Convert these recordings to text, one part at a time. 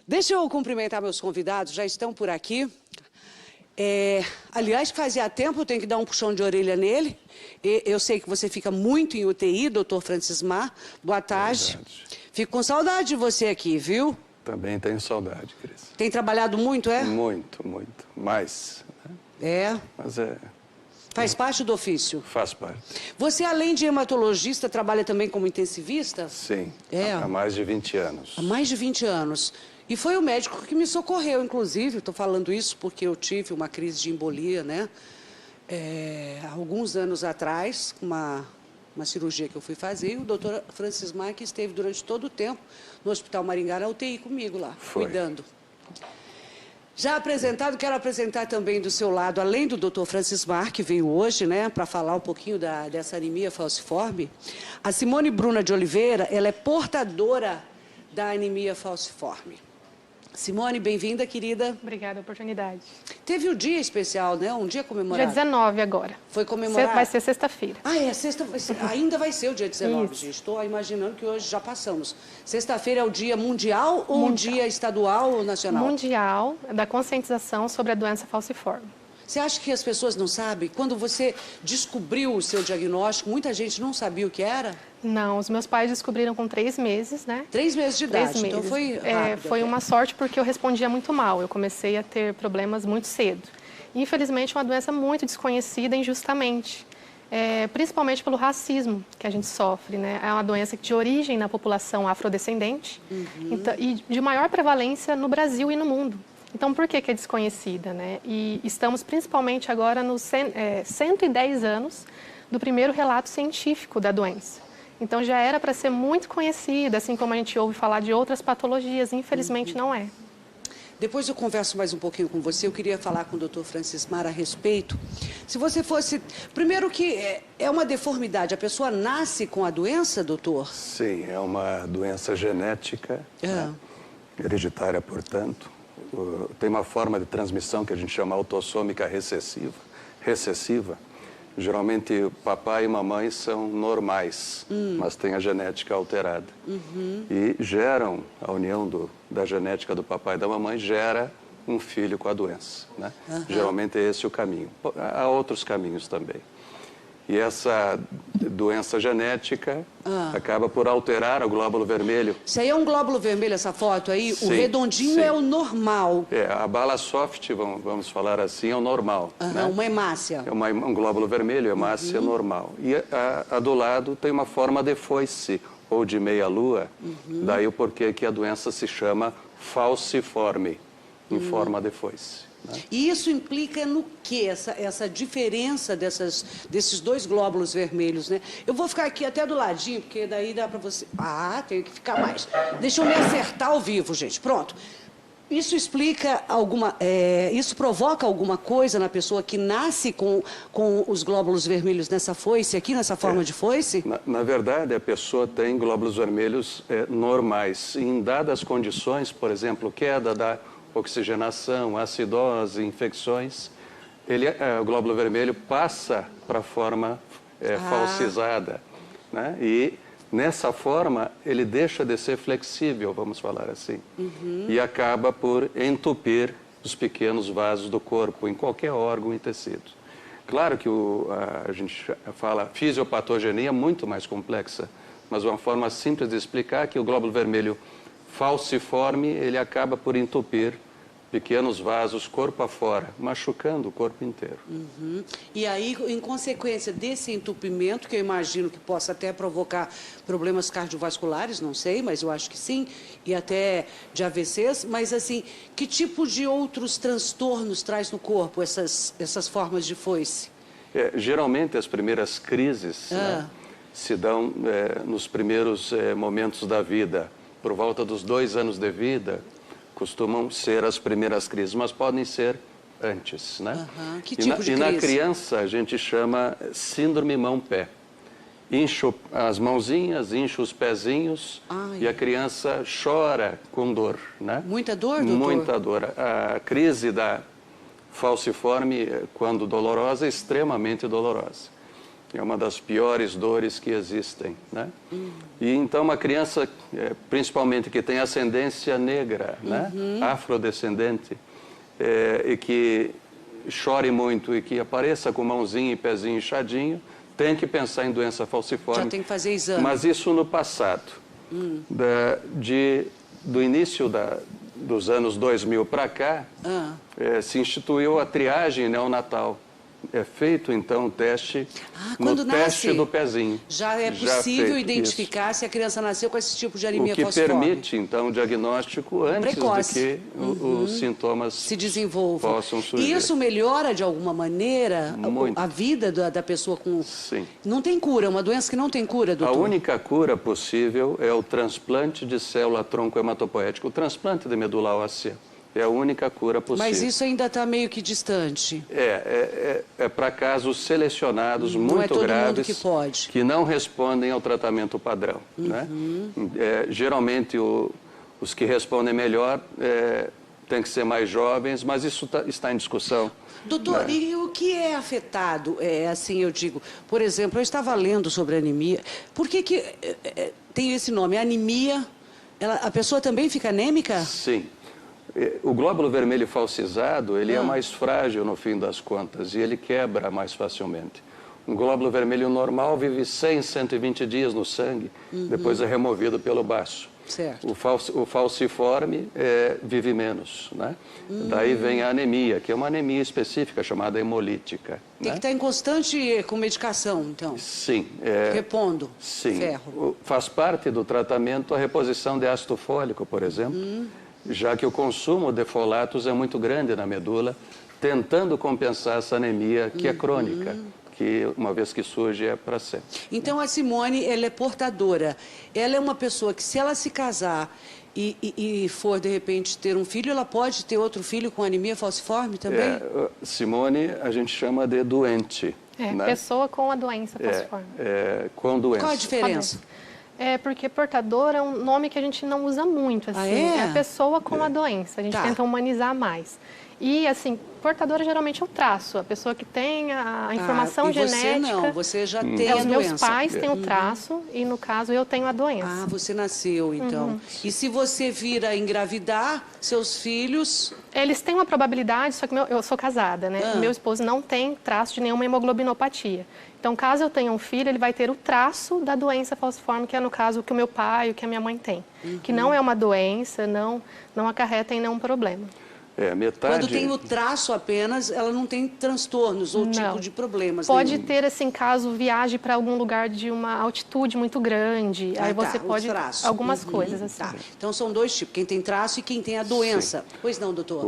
Deixa eu cumprimentar meus convidados, já estão por aqui. Aliás, fazia tempo, eu tenho que dar um puxão de orelha nele. Eu sei que você fica muito em UTI, doutor Francismar. Boa tarde. Verdade. Fico com saudade de você aqui, viu? Também tenho saudade, Cris. Tem trabalhado muito, é? Muito, muito. Mais. Né? É. Mas Faz parte do ofício? faz parte. Você, além de hematologista, trabalha também como intensivista? Sim. É. Há mais de 20 anos. Há mais de 20 anos. E foi o médico que me socorreu, inclusive. Estou falando isso porque eu tive uma crise de embolia, né? Alguns anos atrás, uma cirurgia que eu fui fazer, e o doutor Francismar, que esteve durante todo o tempo no Hospital Maringá, na UTI comigo lá, cuidando. Já apresentado, quero apresentar também do seu lado, além do doutor Francismar, que veio hoje, né, para falar um pouquinho dessa anemia falciforme, a Simone Bruna de Oliveira, ela é portadora da anemia falciforme. Simone, bem-vinda, querida. Obrigada pela oportunidade. Teve um dia especial, né? Um dia comemorado. Dia 19 agora. Foi comemorado? Vai ser sexta-feira. Sexta, ainda vai ser o dia 19, Isso. gente. Estou imaginando que hoje já passamos. Sexta-feira é o dia mundial ou um dia estadual ou nacional? Mundial da conscientização sobre a doença falciforme. Você acha que as pessoas não sabem? Quando você descobriu o seu diagnóstico, muita gente não sabia o que era? Não, os meus pais descobriram com 3 meses, né? 3 meses de idade, 3 meses. então foi rápido. Foi uma sorte porque eu respondia muito mal. Eu comecei a ter problemas muito cedo. Infelizmente, é uma doença muito desconhecida injustamente. Principalmente pelo racismo que a gente sofre, né? É uma doença de origem na população afrodescendente então, e de maior prevalência no Brasil e no mundo. Então, por que é desconhecida, né? E estamos principalmente agora nos 110 anos do primeiro relato científico da doença. Então, já era para ser muito conhecida, assim como a gente ouve falar de outras patologias, infelizmente não é. Depois eu converso mais um pouquinho com você. Eu queria falar com o doutor Francismar a respeito. Se você fosse... Primeiro que é uma deformidade. A pessoa nasce com a doença, doutor? Sim, é uma doença genética, né? Hereditária, portanto. Tem uma forma de transmissão que a gente chama autossômica recessiva. Geralmente, o papai e mamãe são normais, mas têm a genética alterada. E geram, a união da genética do papai e da mamãe gera um filho com a doença. Né? Geralmente, esse é o caminho. Há outros caminhos também. E essa doença genética acaba por alterar o glóbulo vermelho. Isso aí é um glóbulo vermelho, essa foto aí? Sim, o redondinho é o normal. A bala soft, vamos falar assim, é o normal. Né? Uma hemácia. É um glóbulo vermelho, hemácia normal. E a do lado tem uma forma de foice, ou de meia-lua. Daí o porquê que a doença se chama falciforme, em forma de foice. Né? E isso implica no quê? Essa diferença desses dois glóbulos vermelhos, né? Eu vou ficar aqui até do ladinho, porque daí dá para você... tenho que ficar mais. Deixa eu me acertar ao vivo, gente. Pronto. Isso explica isso provoca alguma coisa na pessoa que nasce com os glóbulos vermelhos nessa foice aqui, nessa forma de foice? Na verdade, a pessoa tem glóbulos vermelhos normais. Em dadas condições, por exemplo, queda da oxigenação, acidose, infecções, o glóbulo vermelho passa para a forma falcizada. Né? E nessa forma, ele deixa de ser flexível, vamos falar assim, e acaba por entupir os pequenos vasos do corpo, em qualquer órgão e tecido. Claro que a gente fala fisiopatogenia muito mais complexa, mas uma forma simples de explicar é que o glóbulo vermelho falciforme, ele acaba por entupir pequenos vasos corpo afora, machucando o corpo inteiro. E aí, em consequência desse entupimento, que eu imagino que possa até provocar problemas cardiovasculares, não sei, mas eu acho que sim, e até de AVCs, mas assim, que tipo de outros transtornos traz no corpo essas formas de foice? Geralmente, as primeiras crises né, se dão nos primeiros momentos da vida. Por volta dos 2 anos de vida, costumam ser as primeiras crises, mas podem ser antes, né? Que tipo de crise? E na criança a gente chama síndrome mão-pé. Incha as mãozinhas, incha os pezinhos e a criança chora com dor, né? Muita dor, doutor? Muita dor. A crise da falciforme, quando dolorosa, é extremamente dolorosa. É uma das piores dores que existem, né? E então uma criança, principalmente que tem ascendência negra, né? Afrodescendente, e que chore muito e que apareça com mãozinha e pezinho inchadinho, tem que pensar em doença falciforme. Já tem que fazer exame. Mas isso no passado. Do início dos anos 2000 para cá, se instituiu a triagem neonatal. É feito, então, o teste no teste do pezinho. Já é possível identificar isso, se a criança nasceu com esse tipo de anemia falciforme. O que permite, então, o diagnóstico antes de que os sintomas se desenvolvam. Possam surgir. E isso melhora, de alguma maneira, a vida da pessoa com... Sim. Não tem cura, é uma doença que não tem cura, doutor? A única cura possível é o transplante de célula tronco hematopoética, o transplante de medula óssea. É a única cura possível. Mas isso ainda está meio que distante. É para casos selecionados muito não é todo graves mundo que pode. Que não respondem ao tratamento padrão. Né? Geralmente os que respondem melhor têm que ser mais jovens, mas isso está em discussão. Doutor, né? E o que é afetado? Assim eu digo, por exemplo, eu estava lendo sobre anemia. Por que tem esse nome, anemia? A pessoa também fica anêmica? Sim. O glóbulo vermelho falcizado, ele é mais frágil no fim das contas e ele quebra mais facilmente. Um glóbulo vermelho normal vive 100, 120 dias no sangue, depois é removido pelo baço. Certo. O falciforme vive menos, né? Daí vem a anemia, que é uma anemia específica chamada hemolítica. Tem que estar em constante com medicação, então? Sim. Repondo sim. ferro. Faz parte do tratamento a reposição de ácido fólico, por exemplo. Já que o consumo de folatos é muito grande na medula, tentando compensar essa anemia que é crônica, que uma vez que surge é para sempre. Então a Simone, ela é portadora. Ela é uma pessoa que, se ela se casar e for, de repente, ter um filho, ela pode ter outro filho com anemia falciforme também? Simone, a gente chama de doente. Né? Pessoa com a doença falciforme. Com doença. Qual a diferença? Porque portador é um nome que a gente não usa muito, assim. É a pessoa com a doença. A gente tenta humanizar mais. E, assim, portadora geralmente é o traço. A pessoa que tem a informação genética... Você não, você já tem a doença. Os meus pais têm o traço e, no caso, eu tenho a doença. Ah, você nasceu, então. E se você vir a engravidar, seus filhos... Eles têm uma probabilidade, só que eu sou casada, né? Meu esposo não tem traço de nenhuma hemoglobinopatia. Então, caso eu tenha um filho, ele vai ter o traço da doença falciforme, que é, no caso, o que o meu pai, o que a minha mãe tem. Que não é uma doença, não acarreta em nenhum problema. Metade... Quando tem o traço apenas, ela não tem transtornos ou tipo de problemas. Pode ter, assim, caso viaje para algum lugar de uma altitude muito grande. Aí você pode... Algumas coisas, assim. Então, são dois tipos. Quem tem traço e quem tem a doença. Sim. Pois não, doutor?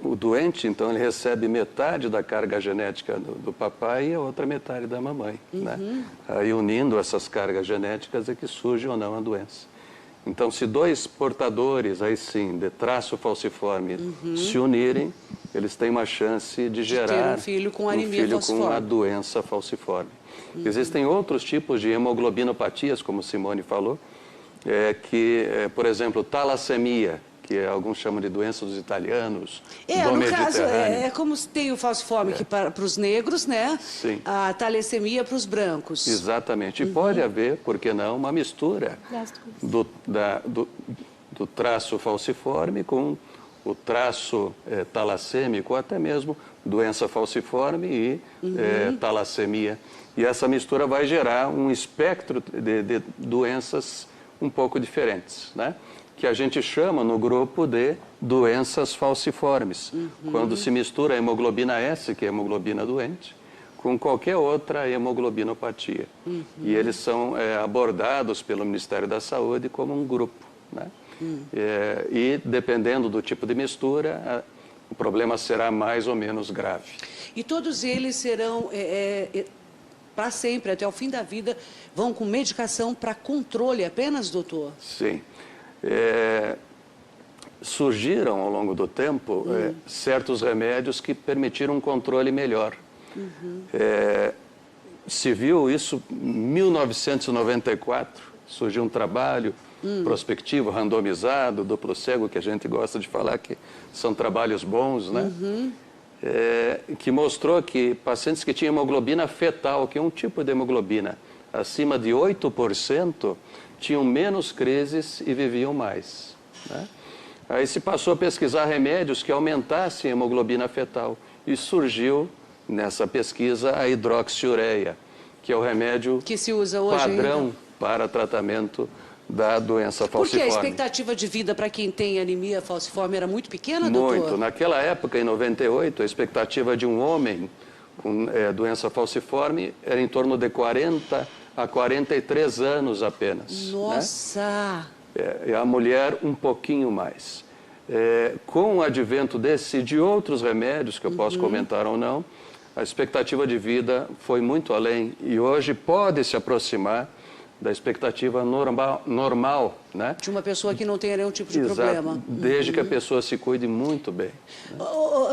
O doente, então, ele recebe metade da carga genética do papai e a outra metade da mamãe. Né? Aí, unindo essas cargas genéticas, é que surge ou não a doença. Então, se dois portadores, aí sim, de traço falciforme, se unirem, eles têm uma chance de gerar ter um filho com anemia falciforme. Com a doença falciforme. Existem outros tipos de hemoglobinopatias, como Simone falou, por exemplo, talassemia, que alguns chamam de doença dos italianos, do no caso, Mediterrâneo. Como tem o falciforme que para os negros, né? Sim. A talassemia para os brancos. Exatamente. E pode haver, por que não, uma mistura do traço falciforme com o traço talassêmico, ou até mesmo doença falciforme e talassemia. E essa mistura vai gerar um espectro de doenças um pouco diferentes, né? Que a gente chama no grupo de doenças falciformes, quando se mistura a hemoglobina S, que é a hemoglobina doente, com qualquer outra hemoglobinopatia. E eles são abordados pelo Ministério da Saúde como um grupo. Né? E dependendo do tipo de mistura, o problema será mais ou menos grave. E todos eles serão... para sempre, até o fim da vida, vão com medicação para controle apenas, doutor? Sim. Surgiram ao longo do tempo certos remédios que permitiram um controle melhor. Se viu isso em 1994, surgiu um trabalho prospectivo, randomizado, duplo cego, que a gente gosta de falar que são trabalhos bons, né? que mostrou que pacientes que tinham hemoglobina fetal, que é um tipo de hemoglobina acima de 8%, tinham menos crises e viviam mais, né? Aí se passou a pesquisar remédios que aumentassem a hemoglobina fetal e surgiu nessa pesquisa a hidroxiureia, que é o remédio que se usa hoje padrão ainda para tratamento da doença Porque falciforme. a expectativa de vida para quem tem anemia falciforme era muito pequena, doutor? Muito. Naquela época, em 98, a expectativa de um homem com doença falciforme era em torno de 40 a 43 anos apenas. Nossa! Né? E a mulher um pouquinho mais. Com o advento desse e de outros remédios, que eu posso comentar ou não, a expectativa de vida foi muito além e hoje pode se aproximar da expectativa normal, né? De uma pessoa que não tenha nenhum tipo de Exato, problema. desde que a pessoa se cuide muito bem.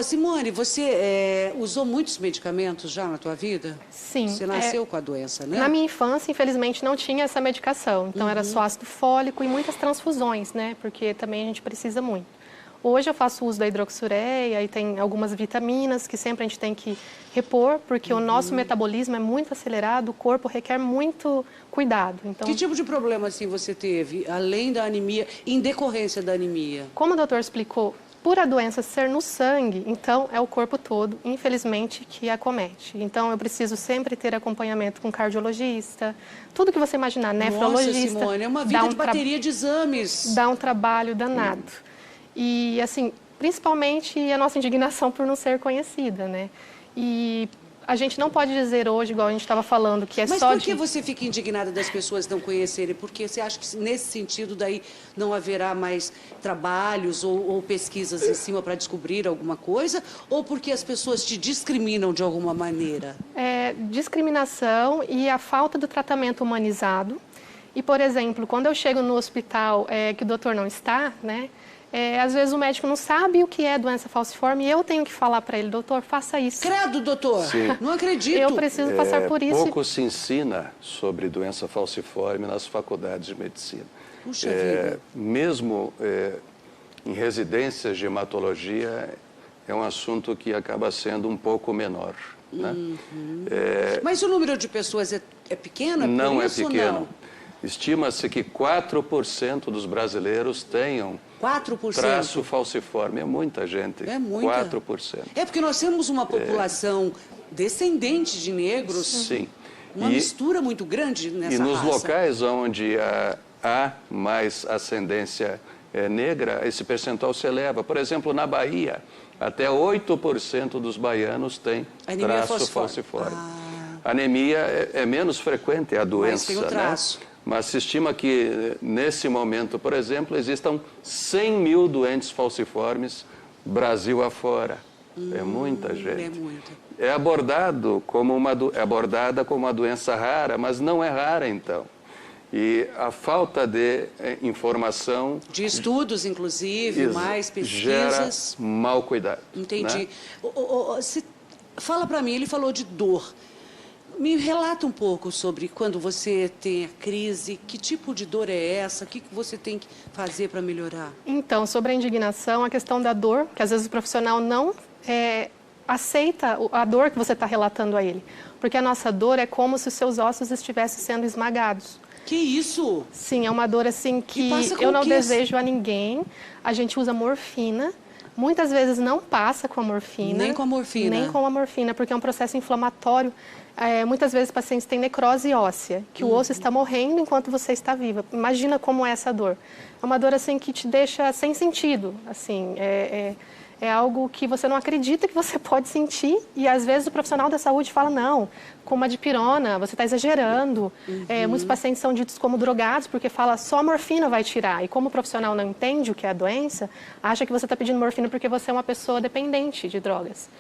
Simone, você usou muitos medicamentos já na tua vida? Sim. Você nasceu com a doença, né? Na minha infância, infelizmente, não tinha essa medicação. Então, era só ácido fólico e muitas transfusões, né? Porque também a gente precisa muito. Hoje eu faço uso da hidroxiureia e tem algumas vitaminas que sempre a gente tem que repor, porque o nosso metabolismo é muito acelerado, o corpo requer muito cuidado. Então, que tipo de problema assim você teve, além da anemia, em decorrência da anemia? como o doutor explicou, por a doença ser no sangue, então é o corpo todo, infelizmente, que acomete. Então eu preciso sempre ter acompanhamento com cardiologista, tudo que você imaginar, nefrologista. Nossa, Simone, é uma vida de bateria de exames. Dá um trabalho danado. E, assim, principalmente a nossa indignação por não ser conhecida, né? E a gente não pode dizer hoje, igual a gente estava falando, que é Mas só por que você fica indignada das pessoas não conhecerem? Porque você acha que nesse sentido daí não haverá mais trabalhos ou pesquisas em cima para descobrir alguma coisa? Ou porque as pessoas te discriminam de alguma maneira? Discriminação e a falta do tratamento humanizado. E, por exemplo, quando eu chego no hospital que o doutor não está, né? Às vezes o médico não sabe o que é doença falciforme e eu tenho que falar para ele, doutor, faça isso. Credo, doutor, Sim. Não acredito. Eu preciso passar por isso. Pouco se ensina sobre doença falciforme nas faculdades de medicina. Puxa vida. Mesmo em residências de hematologia, é um assunto que acaba sendo um pouco menor. Né? Mas o número de pessoas é pequeno? Não é isso, pequeno. Não? Estima-se que 4% dos brasileiros tenham 4%? traço falciforme. É muita gente. É muita. 4%. É porque nós temos uma população descendente de negros. Sim. Uma mistura muito grande nessa E nos raça. locais onde há mais ascendência negra, esse percentual se eleva. Por exemplo, na Bahia, até 8% dos baianos têm Anemia traço falciforme. A anemia é menos frequente, é a doença. Mas tem o traço. Né? Mas se estima que, nesse momento, por exemplo, existam 100 mil doentes falciformes Brasil afora. É muita gente. É muita. É abordada como uma doença rara, mas não é rara, então. E a falta de informação... De estudos, inclusive, mais pesquisas... gera mau cuidado. Entendi. Né? Fala para mim, ele falou de dor. Me relata um pouco sobre quando você tem a crise, que tipo de dor é essa, o que você tem que fazer para melhorar? Então, sobre a indignação, a questão da dor, que às vezes o profissional não aceita a dor que você está relatando a ele. Porque a nossa dor é como se os seus ossos estivessem sendo esmagados. Que isso? Sim, é uma dor assim que passa eu com não o quê? desejo a ninguém. A gente usa morfina. Muitas vezes não passa com a morfina. Nem com a morfina? Nem com a morfina, porque é um processo inflamatório. Muitas vezes pacientes têm necrose óssea, que o osso está morrendo enquanto você está viva. Imagina como é essa dor. É uma dor assim que te deixa sem sentido. Assim, é algo que você não acredita que você pode sentir e às vezes o profissional da saúde fala, não, com uma dipirona, você está exagerando. Muitos pacientes são ditos como drogados porque fala, só a morfina vai tirar. E como o profissional não entende o que é a doença, acha que você está pedindo morfina porque você é uma pessoa dependente de drogas.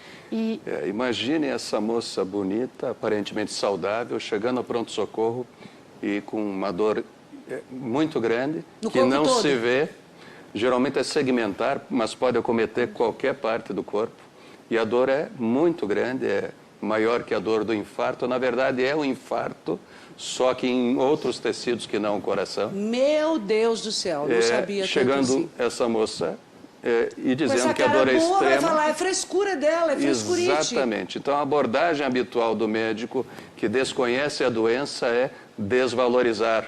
Imagine essa moça bonita, aparentemente saudável, chegando ao pronto-socorro e com uma dor muito grande, que não se vê. Geralmente é segmentar, mas pode acometer qualquer parte do corpo. E a dor é muito grande, é maior que a dor do infarto. Na verdade, é um infarto, só que em outros tecidos que não o coração. Meu Deus do céu, não sabia chegando tanto assim. essa moça e dizendo que a dor dor é boa, extrema. vai falar, é frescura dela, é frescurite. Exatamente. Então, a abordagem habitual do médico que desconhece a doença é desvalorizar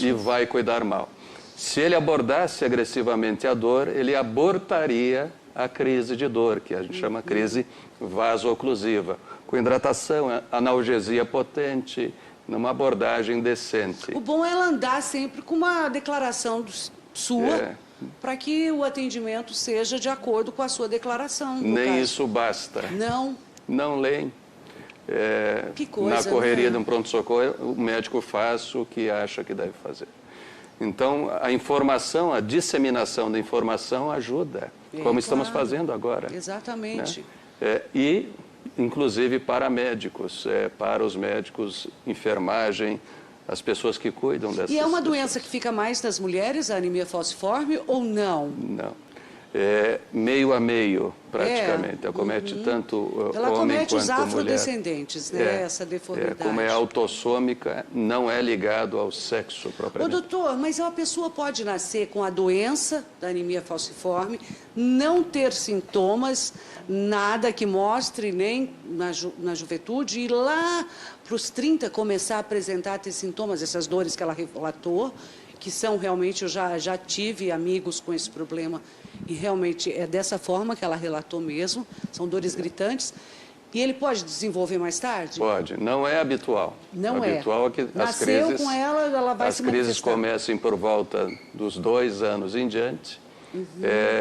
e vai cuidar mal. Se ele abordasse agressivamente a dor, ele abortaria a crise de dor, que a gente chama crise vaso-oclusiva, com hidratação, analgesia potente, numa abordagem decente. O bom é ela andar sempre com uma declaração sua, para que o atendimento seja de acordo com a sua declaração. Nem isso basta. Não. Não leem. Que coisa, na correria né? de um pronto-socorro, o médico faz o que acha que deve fazer. Então, a informação, a disseminação da informação ajuda, como estamos fazendo agora. Exatamente. Né? E, inclusive, para médicos, para os médicos, enfermagem, as pessoas que cuidam dessas pessoas. E é uma doença que fica mais nas mulheres, a anemia falciforme, ou não? Não. Meio a meio, praticamente. Acomete tanto homem quanto mulher. Ela comete os afrodescendentes, né? Essa deformidade. Como é autossômica, não é ligado ao sexo propriamente. Doutor, mas uma pessoa pode nascer com a doença da anemia falciforme, não ter sintomas, nada que mostre nem na juventude, e lá para os 30 começar a apresentar, ter sintomas, essas dores que ela relatou, que são realmente, eu já tive amigos com esse problema, e realmente é dessa forma que ela relatou mesmo, são dores gritantes. E ele pode desenvolver mais tarde? Pode, não é habitual. Não é. Habitual é que Nasceu com ela vai se manifestar. As crises comecem por volta dos 2 anos em diante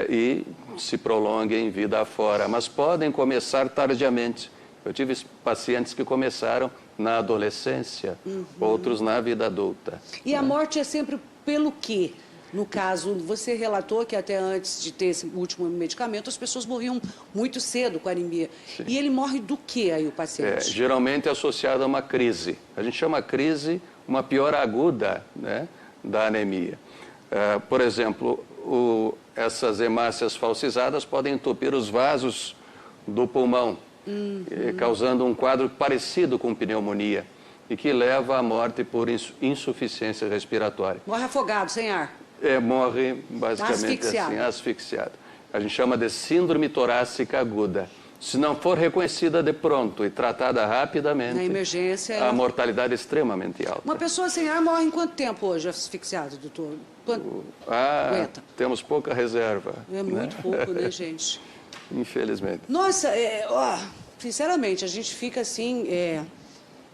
e se prolonguem vida afora, mas podem começar tardiamente. Eu tive pacientes que começaram na adolescência, outros na vida adulta. E a morte é sempre pelo quê? No caso, você relatou que até antes de ter esse último medicamento, as pessoas morriam muito cedo com anemia. Sim. E ele morre do quê aí, o paciente? Geralmente é associado a uma crise. A gente chama crise uma piora aguda, né, da anemia. Por exemplo, essas hemácias falcizadas podem entupir os vasos do pulmão, causando um quadro parecido com pneumonia e que leva à morte por insuficiência respiratória. Morre afogado, sem ar? Morre basicamente assim, asfixiado. A gente chama de síndrome torácica aguda. Se não for reconhecida de pronto e tratada rapidamente, na emergência, a mortalidade é extremamente alta. Uma pessoa sem ar morre em quanto tempo hoje asfixiado, doutor? Aguenta? Temos pouca reserva. É muito pouco, né, gente? Infelizmente. Nossa, sinceramente, a gente fica assim, é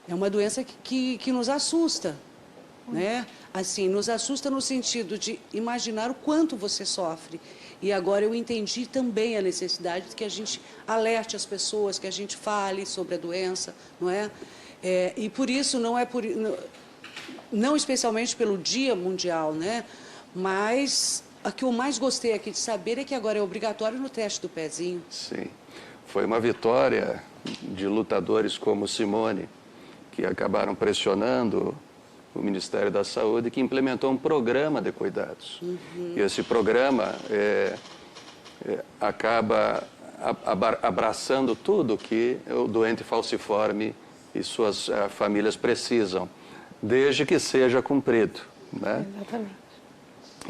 uma doença que nos assusta, né? Assim, nos assusta no sentido de imaginar o quanto você sofre. E agora eu entendi também a necessidade de que a gente alerte as pessoas, que a gente fale sobre a doença, não é? E por isso, não especialmente pelo Dia Mundial, né? Mas o que eu mais gostei aqui de saber é que agora é obrigatório no teste do pezinho. Sim. Foi uma vitória de lutadores como Simone, que acabaram pressionando o Ministério da Saúde, que implementou um programa de cuidados. E esse programa acaba abraçando tudo que o doente falciforme e suas famílias precisam, desde que seja cumprido, né? Exatamente.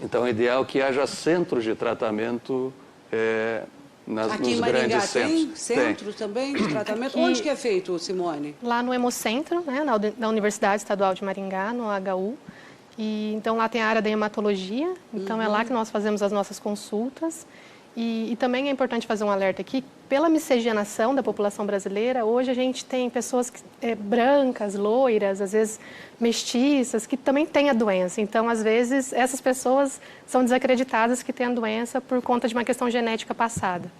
Então, é ideal que haja centros de tratamento aqui nos em Maringá grandes centros. Tem centro também de tratamento? Aqui, onde que é feito, Simone? Lá no Hemocentro, né, na Universidade Estadual de Maringá, no HU. E, então, lá tem a área da hematologia, então é lá que nós fazemos as nossas consultas. E também é importante fazer um alerta aqui, pela miscigenação da população brasileira, hoje a gente tem pessoas brancas, loiras, às vezes mestiças, que também têm a doença. Então, às vezes, essas pessoas são desacreditadas que têm a doença por conta de uma questão genética passada.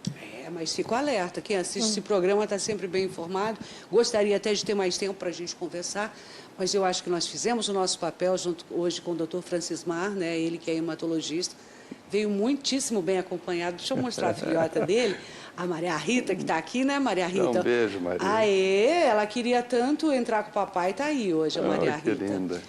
Mas fico alerta, quem assiste esse programa está sempre bem informado. Gostaria até de ter mais tempo para a gente conversar, mas eu acho que nós fizemos o nosso papel junto hoje com o Dr. Francismar, né? Ele que é hematologista, veio muitíssimo bem acompanhado. Deixa eu mostrar a filhota dele, a Maria Rita, que está aqui, né, Maria Rita? Um beijo, Maria. Ela queria tanto entrar com o papai, está aí hoje, a Maria Rita. Que linda.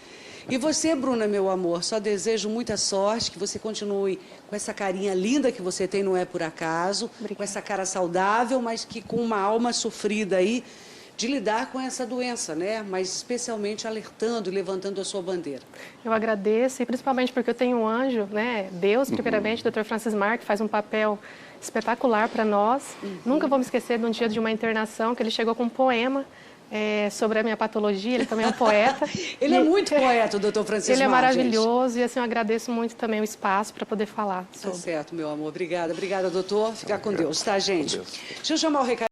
E você, Bruna, meu amor, só desejo muita sorte, que você continue com essa carinha linda que você tem, não é por acaso, com essa cara saudável, mas que com uma alma sofrida aí, de lidar com essa doença, né? Mas especialmente alertando e levantando a sua bandeira. Eu agradeço, e principalmente porque eu tenho um anjo, né? Deus, primeiramente, Dr. Francis Mark, faz um papel espetacular para nós. Nunca vou me esquecer de um dia de uma internação que ele chegou com um poema sobre a minha patologia. Ele também é um poeta. Ele é muito poeta, o Dr. Francis Ele é Mark, maravilhoso, gente. E assim, eu agradeço muito também o espaço para poder falar sobre. Tá certo, meu amor. Obrigada, doutor. Ficar com Deus, tá, gente? Deixa eu chamar o recado.